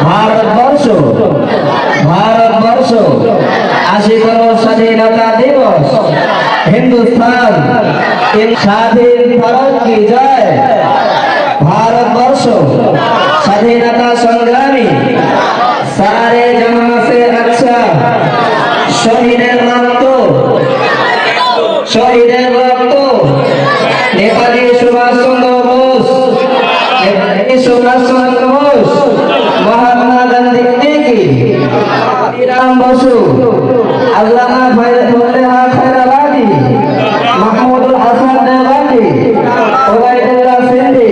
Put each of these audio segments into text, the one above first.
ভারতবর্ষ ভারতবর্ষ 80তম স্বাধীনতা দিবস। হিন্দুস্তান স্বাধীন ভারত কি জয়। ভারতবর্ষ স্বাধীনতা সংগ্রামী সারে জহাं से अच्छा শহীদের রক্ত নেতাজি সুভাষচন্দ্র বোস মহাত্মা গান্ধী কি রাম বসু আল্লামা খায়রাবাদী মাহমুদুল হাসান দেওবন্দি ওবায়দুল্লাহ সিন্ধি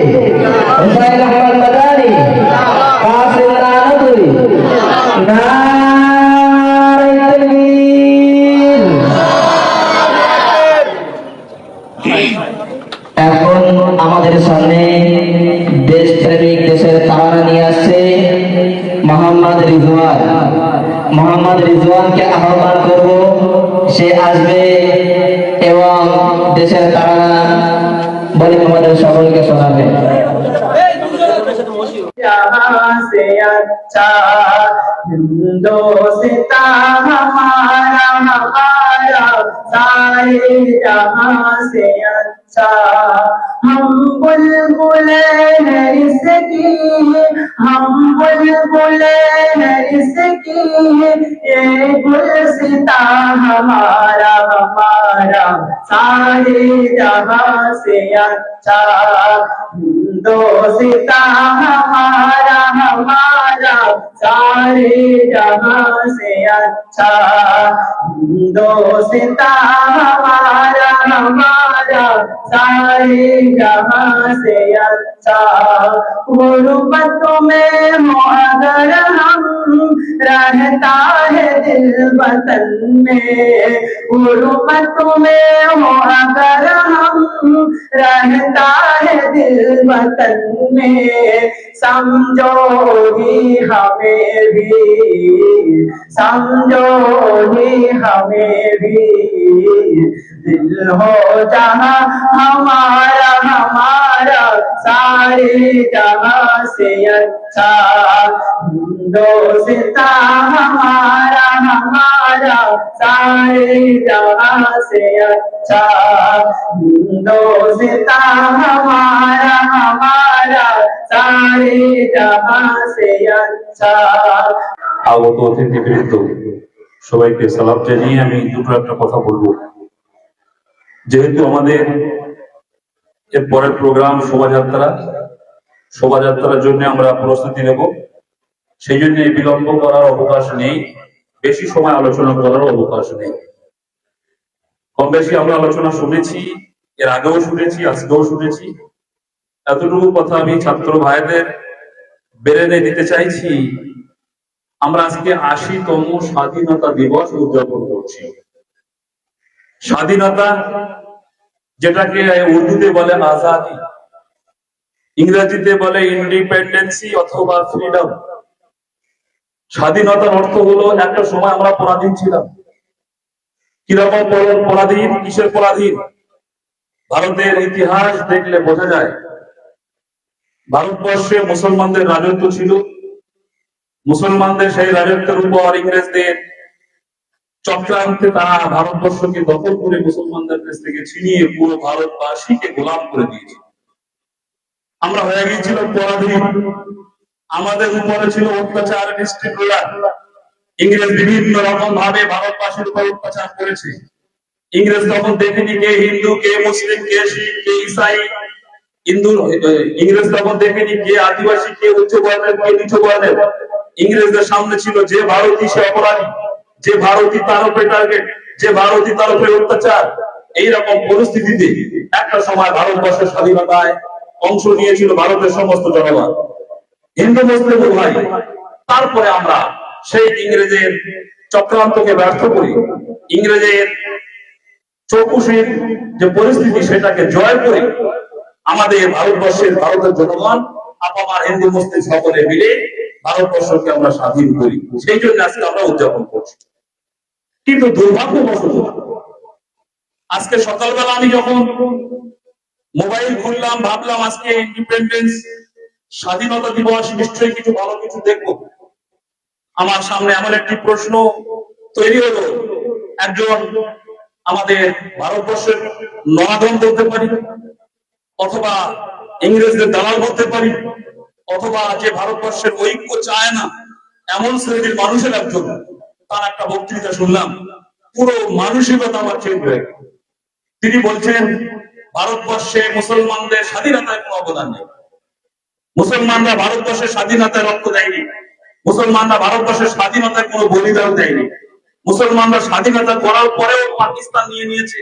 হুসাইন আহমদ মাদানী কাসিম নানতুরি নারে তাকবীর। এখন আমাদের সামনে দেশপ্রেমিক দেশের তারা নিয়ে আসছে মোহাম্মদ রিজওয়ানকে আহ্বান করব, সে আসবে এবং দেশের তারা বলে আমাদের সকলকে শোনাবে। जहाँ से अच्छा हिंदुस्तान हमारा सारे जहाँ से अच्छा। हम बुलबुले हैं इसकी, हम बुलबुले हैं इसकी, ये गुलसिता हमारा सारे जहाँ से अच्छा। हिंदुस्ता हमारा सारे जहां से अच्छा। हिंदुस्ता हमारा सारे जहां से अच्छा। गुर्बत में हो अगर हम रहता है दिल वतन में, गुर्बत में हो अगर हम रहता है दिल वतन में, समझो ही हमें भी, समझो ही हमें भी दिल हो जहाँ हमारा सारे जहाँ से अच्छा। हिंदुस्ता हमारा सारे जहाँ से अच्छा। हिंदुस्ता हमारा सारे जहाँ से अच्छा। আগত অতিথিবৃন্দ সবাইকে সালাম জানিয়ে আমি দুটো একটা কথা বলবো। যেহেতু আমাদের এর পরের প্রোগ্রাম শোভাযাত্রার জন্য আমরা প্রস্তুতি নেব, সেই জন্য বিলম্ব করার অবকাশ নেই, বেশি সময় আলোচনা করার অবকাশ নেই। কম বেশি আমরা আলোচনা শুনেছি, এর আগেও শুনেছি, আজকেও শুনেছি। এতটুকু কথা আমি ছাত্র ভাইদের বেরেনে দিতে চাইছি। আমরা আজকে 80তম স্বাধীনতা দিবস উদযাপন করছি। স্বাধীনতা যেটাকে উর্দুতে বলে আজাদি, ইংরেজিতে বলে ইন্ডিপেন্ডেন্সি অথবা ফ্রিডম। স্বাধীনতার অর্থ হলো একটা সময় আমরা পরাধীন ছিলাম। কিরকম পরাধীন, কিসের পরাধীন? ভারতের ইতিহাস দেখলে বোঝা যায় ভারতবর্ষে মুসলমানদের রাজত্ব ছিল। মুসলমানদের সেই রাজত্বের উপর ইংরেজদের চক্রান্তে তারা ভারতবর্ষকে দখল করে মুসলমানদের কাছ থেকে ছিনিয়ে পুরো ভারতবাসীকে গোলাম করে দিয়েছিল। আমরা হয়ে গিয়েছিল পরাধীন, আমাদের উপরে ছিল অত্যাচার, নিষ্ঠুরতা। ইংরেজ বিভিন্ন রকম ভাবে ভারতবাসীর উপর অত্যাচার করেছে। ইংরেজ তখন দেখেনি কে হিন্দু, কে মুসলিম, কে শিখ, কে ইসাই। ইংরেজ তখন দেখেনি কে আদিবাসী, কে উচ্চ বর্ণের, কে নিচু বর্ণের। ইংরেজদের সামনে ছিল যে ভারতীয় সে অপরাধী, যে ভারতীয় তার উপরে টার্গেট, যে ভারতীয় তার উপরে অত্যাচার। এইরকম পরিস্থিতিতে একটা সময় ভারতবর্ষের স্বাধীনতায় অংশ নিয়েছিল ভারতের সমস্ত জনগণ, হিন্দু মুসলিম উভয়। তারপরে আমরা সেই ইংরেজের চক্রান্তকে ব্যর্থ করি, ইংরেজের চৌকুশের যে পরিস্থিতি সেটাকে জয় করে আমাদের ভারতের জনগণ আপামার হিন্দু মুসলিম সকলে মিলে ভারতবর্ষকে আমরা স্বাধীন করি। সেই জন্য আজকে আমরা উদযাপন করছি। কিন্তু দুর্ভাগ্যবশত আজকে সকালবেলা আমি যখন মোবাইল খুললাম, ভাবলাম আজকে ইন্ডিপেন্ডেন্স স্বাধীনতা দিবস, নিশ্চয়ই কিছু ভালো কিছু দেখবো। আমার সামনে এমন একটি প্রশ্ন তৈরি হলো, একজন আমাদের ভারতবর্ষের নয়াগম বলতে পারি, অথবা ইংরেজদের দালাল বলতে পারি, অথবা যে ভারতবর্ষের ঐক্য চায় না এমন শ্রেণীর মানুষের একজন, তার একটা বক্তৃতা শুনলাম, পুরো মানসিকতা আমার চেঞ্জ হয়ে গেল। তিনি বলছেন ভারতবর্ষে মুসলমানদের স্বাধীনতায় কোনো অবদান নেই, মুসলমানরা ভারতবর্ষের স্বাধীনতায় রক্ত দেয়নি, মুসলমানরা ভারতবর্ষের স্বাধীনতায় কোনো বলিদান দেয়নি, মুসলমানরা স্বাধীনতা করার পরেও পাকিস্তান নিয়ে নিয়েছে,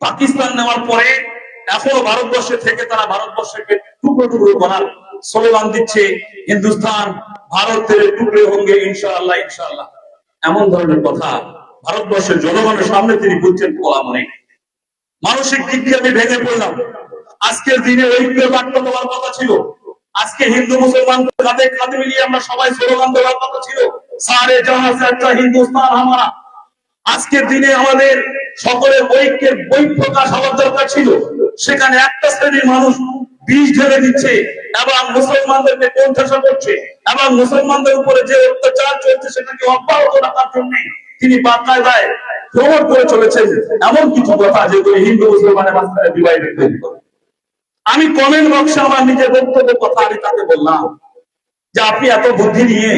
পাকিস্তান নেওয়ার পরে এখনো ভারতবর্ষে থেকে তারা ভারতবর্ষকে টুকরো টুকরো করার স্লোগান দিচ্ছে, হিন্দুস্তান ভারতের টুকরো হোঙ্গে ইনশাআল্লাহ ইনশাআল্লাহ। এমন ধরনের কথা ভারতবর্ষের জনগণের সামনে তিনি বলছেন বলা মনে। মানসিক দিক দিয়ে আমি ভেঙে পড়লাম। আজকের দিনে ঐক্যের বার্তা দেওয়ার কথা ছিল, আজকে হিন্দু মুসলমান কাঁধে কাঁধ মিলিয়ে আমরা সবাই স্লোগান দেওয়ার কথা ছিল, সারে জাহাঁ সে আচ্ছা হিন্দুস্তান হামারা। আজকের দিনে আমাদের সকলের ঐক্যের বই প্রকাশ হওয়ার দরকার ছিল, সেখানে একটা শ্রেণীর মানুষ বিষ ঢেলে দিচ্ছে এবং মুসলমানদেরকে কোণঠাসা করছে, এবং মুসলমানদের উপরে যে অত্যাচার চলছে সেটাকে অব্যাহত রাখার জন্য তিনি বাকায়দায় প্রমোট করে চলেছেন এমন কিছু কথা যেগুলো হিন্দু মুসলমানের মাঝখানে ডিভাইড তৈরি করে। আমি কমেন্ট বক্সে আমার নিজের বক্তব্যের কথা আমি তাকে বললাম যে আপনি এত বুদ্ধি নিয়ে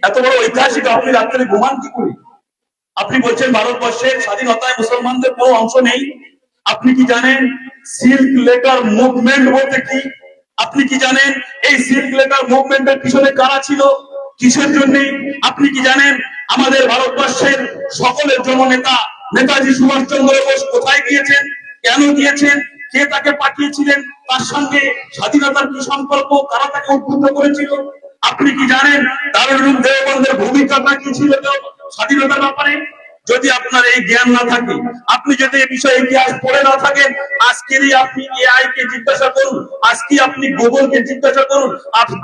এত বড় ঐতিহাসিক আপনি রাত্রে ঘুমান কি করে? আপনি বলছেন ভারতবর্ষের স্বাধীনতায় মুসলমানদের কোনো অংশ নেই। আপনি কি জানেন সিল্ক লেটার মুভমেন্ট বলতে কি? আপনি কি জানেন এই সিল্ক লেটার মুভমেন্টের পিছনে কারা ছিল, কিসের জন্য? আপনি কি জানেন আমাদের ভারতবর্ষের সকলের জননেতা নেতাজি সুভাষচন্দ্র বোস কোথায় গিয়েছেন, কেন গিয়েছেন, কে তাকে পাঠিয়েছিলেন, তার সঙ্গে স্বাধীনতার কি সম্পর্ক, কারা তাকে উদ্বুদ্ধ করেছিল? আপনি কি জানেন দারুল উলুম দেওবন্দের ভূমিকাটা কি ছিল স্বাধীনতার ব্যাপারে? যদি আপনার এই জ্ঞান না থাকে, আপনি যদি এই বিষয়ে ইতিহাস পড়ে না থাকেন, আজকেরই আপনি এআই কে জিজ্ঞাসা করুন, আজকে আপনি গুগল কে জিজ্ঞাসা করুন,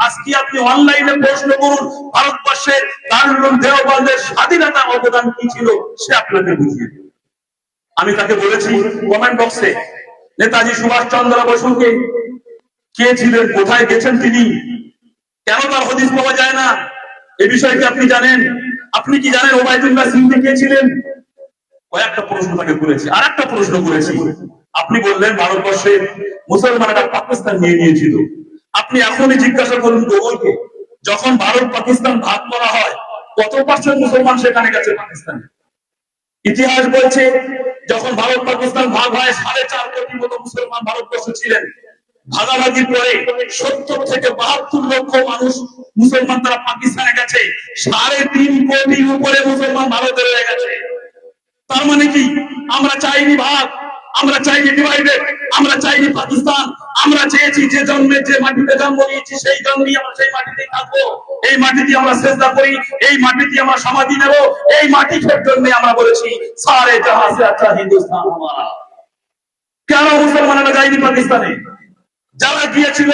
আজকে আপনি অনলাইনে প্রশ্ন করুন ভারতবর্ষের দারুল উলুম দেওবন্দের স্বাধীনতার অবদান কি ছিল, সে আপনাকে বুঝিয়ে দেবে। আমি তাকে বলেছি কমেন্ট বক্সে, নেতাজি সুভাষচন্দ্র বসুকে কে ছিলেন, কোথায় গেছেন তিনি, কেন তার হদিস পাওয়া যায় না, এই বিষয়টি আপনি জানেন? আপনি কি জানেন ওবায়দুল্লাহ সিদ্দিকী কে ছিলেন? কয়েকটা প্রশ্ন তাকে করেছি। আর একটা প্রশ্ন করেছি, আপনি বললেন ভারতবর্ষের মুসলমানেরা পাকিস্তান নিয়ে নিয়েছিল। আপনি এখনই জিজ্ঞাসা করুন গুগলকে, যখন ভারত পাকিস্তান ভাগ করা হয় কত পার্সেন্ট মুসলমান সেখানে গেছে পাকিস্তানে? ইতিহাস বলছে যখন ভারত পাকিস্তান ভাগ হয় 4.5 কোটির মতো মুসলমান ভারতবর্ষে ছিলেন। ভাগাভাগি পরে 70 থেকে 72 লক্ষ মানুষ মুসলমান তারা পাকিস্তানে গেছে, 3.5 কোটির উপরে মুসলমান ভারতে রয়ে গেছে। তার মানে কি আমরা চাইনি ভাগ, আমরা চাইনি ডিভাইডেড, আমরা চাইনি পাকিস্তান, আমরা চেয়েছি যে জন্মে যে মাটিতে জন্ম নিয়েছি সেই জন্মেই আমরা সেই মাটিতেই থাকবো, এই মাটিতে আমরা সেজদা করি, এই মাটিতে আমরা সমাধি নেব, এই মাটির জন্য আমরা বলেছি সারে জাহাঁ সে আচ্ছা হিন্দুস্তান হামারা। কেন মুসলমানেরা যায়নি পাকিস্তানে? যারা গিয়েছিল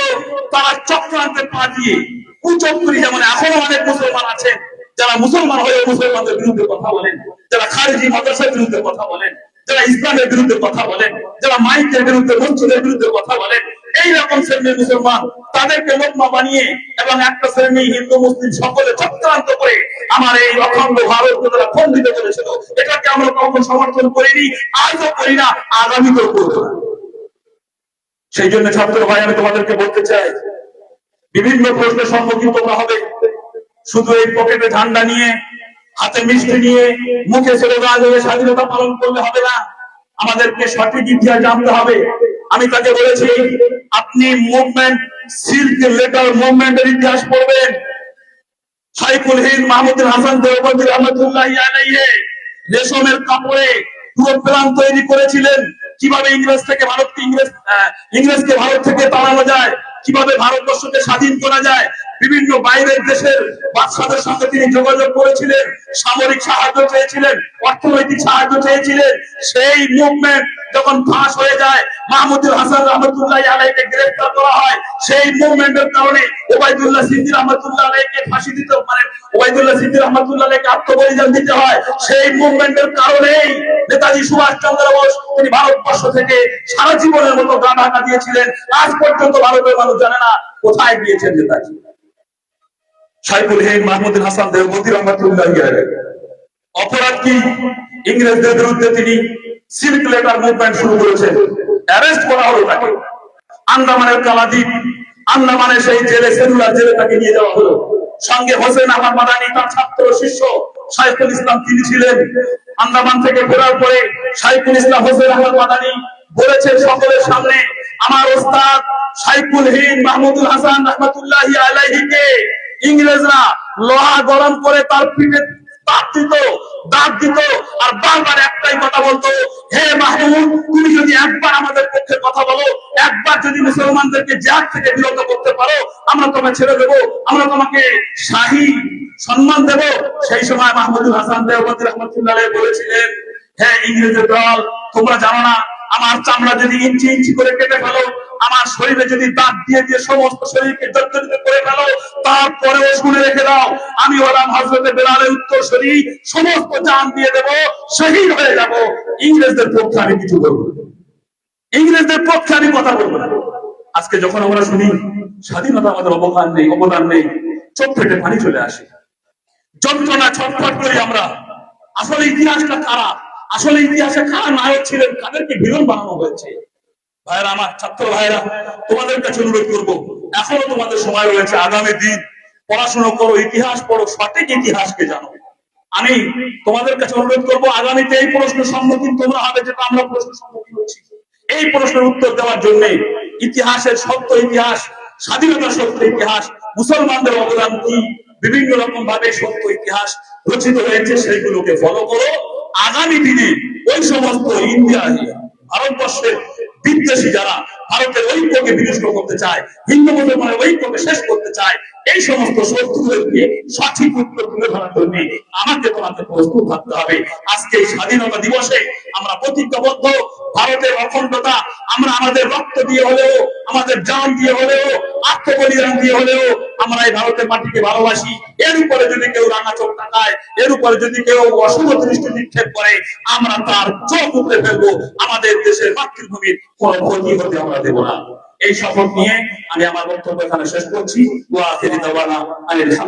তারা চক্রান্তে পা দিয়ে কুচক্রী, যেমন এখনো অনেক মুসলমান আছেন যারা মুসলমান হয়ে মুসলমানদের বিরুদ্ধে কথা বলেন, যারা খারেজি মাদ্রাসার বিরুদ্ধে কথা বলেন, যারা ইসলামের বিরুদ্ধে কথা বলেন, যারা মাইকের বিরুদ্ধে, মসজিদের বিরুদ্ধে কথা বলেন, এইরকম শ্রেণীর মুসলমান তাদেরকে লোকমা বানিয়ে এবং একটা শ্রেণী হিন্দু মুসলিম সকলে চক্রান্ত করে আমার এই অখণ্ড ভারতকে তারা খণ্ডিত করেছিল। এটাকে আমরা কখন সমর্থন করিনি, আজও করি না, আগামীতেও করবো না। সেই জন্য ছাত্র ভাই আমি তোমাদেরকে বলতে চাই, বিভিন্ন প্রশ্নের সম্মুখীন তোমরা হবে, শুধু এই পকেটে ঝান্ডা নিয়ে, হাতে মিষ্টি নিয়ে, মুখে স্লোগান দিয়ে স্বাধীনতা পালন করলে হবে না, আমাদেরকে সঠিক ইতিহাস জানতে হবে। আমি তাকে বলেছি আপনি মুভমেন্ট সিল্ক লেটার মুভমেন্টের ইতিহাস পড়বেন। সাইফুল হিন্দ মাহমুদুল হাসান দেওবন্দি রহমাতুল্লাহি আলাইহি রেশমের কাপড়ে পুরো প্ল্যান তৈরি করেছিলেন, কিভাবে ইংরেজকে ভারত থেকে তাড়ানো যায়, কিভাবে ভারতবর্ষকে স্বাধীন করা যায়। বিভিন্ন বাইরের দেশের বাদশাদের সঙ্গে তিনি যোগাযোগ করেছিলেন, সামরিক সাহায্য চেয়েছিলেন, অর্থনৈতিক সাহায্য চেয়েছিলেন। সেই মুভমেন্ট যখন ফাঁস হয়ে যায়, মাহমুদুল হাসান রহমাতুল্লাহি আলাইহিকে গ্রেফতার করা হয়, সেই মুভমেন্টের কারণে ওবায়দুল্লাহ সিদ্দিকী রহমাতুল্লাহ আলাইহিকে ফাঁসি দিতে, মানে ওবায়দুল্লাহ সিদ্দিকী রহমাতুল্লাহ আলাইহিকে আত্মবলিদান দিতে হয়। সেই মুভমেন্টের কারণেই নেতাজি সুভাষ চন্দ্র বোস তিনি ভারতবর্ষ থেকে সারা জীবনের মতো গা ঢাকা দিয়েছিলেন। আজ পর্যন্ত ভারতের মানুষ জানে না কোথায় গিয়েছেন নেতাজি। সাইফুল হিন্দ মাহমুদুল হাসান দেওবন্দি রহমাতুল্লাহ আলাইহি অপরাধ কি? ইংরেজদের বিরুদ্ধে তিনি সিল্ক লেটার মুভমেন্ট শুরু করেছেন। অ্যারেস্ট করা হলো তাকে। আন্দামানের কালাদ্বীপ, আন্দামানের সেই জেলে, সেলুলার জেলে তাকে নিয়ে যাওয়া হলো। সঙ্গে হোসেন আহমদ মাদানী, তার ছাত্র শিষ্য শাইখুল ইসলাম তিনি ছিলেন। আন্দামান থেকে ফেরার পরে শাইখুল ইসলাম হোসেন আহমদ মাদানী বলেছেন সকলের সামনে, আমার ওস্তাদ সাইফুল হিন্দ মাহমুদুল হাসান রহমাতুল্লাহি আলাইহিকে ইংরেজরা লোহা গরম করে তার পিঠে দাঁত দিত আর বারবার একটাই কথা বলতো, হে মাহমুদ, তুমি যদি একবার আমাদের পক্ষে কথা বলো, একবার যদি মুসলমানদেরকে জিহাদ থেকে বিরত করতে পারো, আমরা তোমাকে ছেড়ে দেবো, আমরা তোমাকে শাহী সম্মান দেব। সেই সময় মাহমুদুল হাসান দেওবন্দি রহমাতুল্লাহ আলাইহি বলেছিলেন, হ্যাঁ ইংরেজের দল, তোমরা জানো না আমার চামড়া যদি ইঞ্চি ইঞ্চি করে কেটে ফেলো, আমার শরীরে যদি দাঁত দিয়ে দিয়ে সমস্ত শরীরকে জর্জরিত করে ফেলো, তারপরেও শুনে রেখে দাও, আমি হলাম হযরতে বেলালের উত্তরসূরি, সমস্ত জান দিয়ে দেব, শহীদ হয়ে যাব, ইংরেজদের পক্ষে আমি কিছু বলবো না, ইংরেজদের পক্ষে আমি কথা বলবো না। আজকে যখন আমরা শুনি স্বাধীনতা আমাদের অবদান নেই, চোখ ফেটে পানি চলে আসে, যন্ত্রণা ছটফট করি আমরা। আসলে ইতিহাসটা কারা, আসলে ইতিহাসে কারা নায়ক ছিলেন, কাদেরকে ভিলেন বানানো হয়েছে? ভাইরা আমার, ছাত্র ভাইরা, তোমাদের কাছে অনুরোধ করবো, এখনো তোমাদের সময় রয়েছে, আগামী দিন পড়াশোনা করো, ইতিহাস পড়ো, সঠিক ইতিহাসকে জানো। আমি তোমাদের কাছে অনুরোধ করবো, আগামীতে এই প্রশ্নের সম্মুখীন তোমরা হবে যেটা আমরা প্রশ্নের সম্মুখীন হচ্ছি, এই প্রশ্নের উত্তর দেওয়ার জন্য ইতিহাসের সত্য ইতিহাস, স্বাধীনতার সত্য ইতিহাস, মুসলমানদের অবদান কি, বিভিন্ন রকম ভাবে সত্য ইতিহাস রচিত হয়েছে, সেইগুলোকে ফলো করো। আগামী দিনে ওই সমস্ত ইন্ডিয়া, ভারতবর্ষের বিদ্বেষী যারা ভারতের ঐক্যকে বিনষ্ট করতে চায়, হিন্দু মুসলমানের ঐক্যকে শেষ করতে চায়, এই সমস্ত শত্রুদেরকে সঠিক উত্তর তুলে ধরার জন্য আমাকে তোমাকে প্রস্তুত থাকতে হবে। আজকে এই স্বাধীনতা দিবসে আমরা প্রতিজ্ঞাবদ্ধ, ভারতের অখণ্ডতা আমরা আমাদের রক্ত দিয়ে হলেও, আমাদের জান দিয়ে হলেও, আত্মবলিদান দিয়ে হলেও আমরা এই ভারতের মাটিকে ভালোবাসি। এর উপরে যদি কেউ রাঙা চোখ তাকায়, এর উপরে যদি কেউ অশুভ দৃষ্টি নিক্ষেপ করে, আমরা তার চোখ উপরে ফেলবো, আমাদের দেশের মাতৃভূমির কোন ক্ষতি হতে আমরা দেব না। এই শপথ নিয়ে আমি আমার বক্তব্য এখানে শেষ করছি। ওয়া আখিরু দাওয়ানা আলহামদুলিল্লাহ।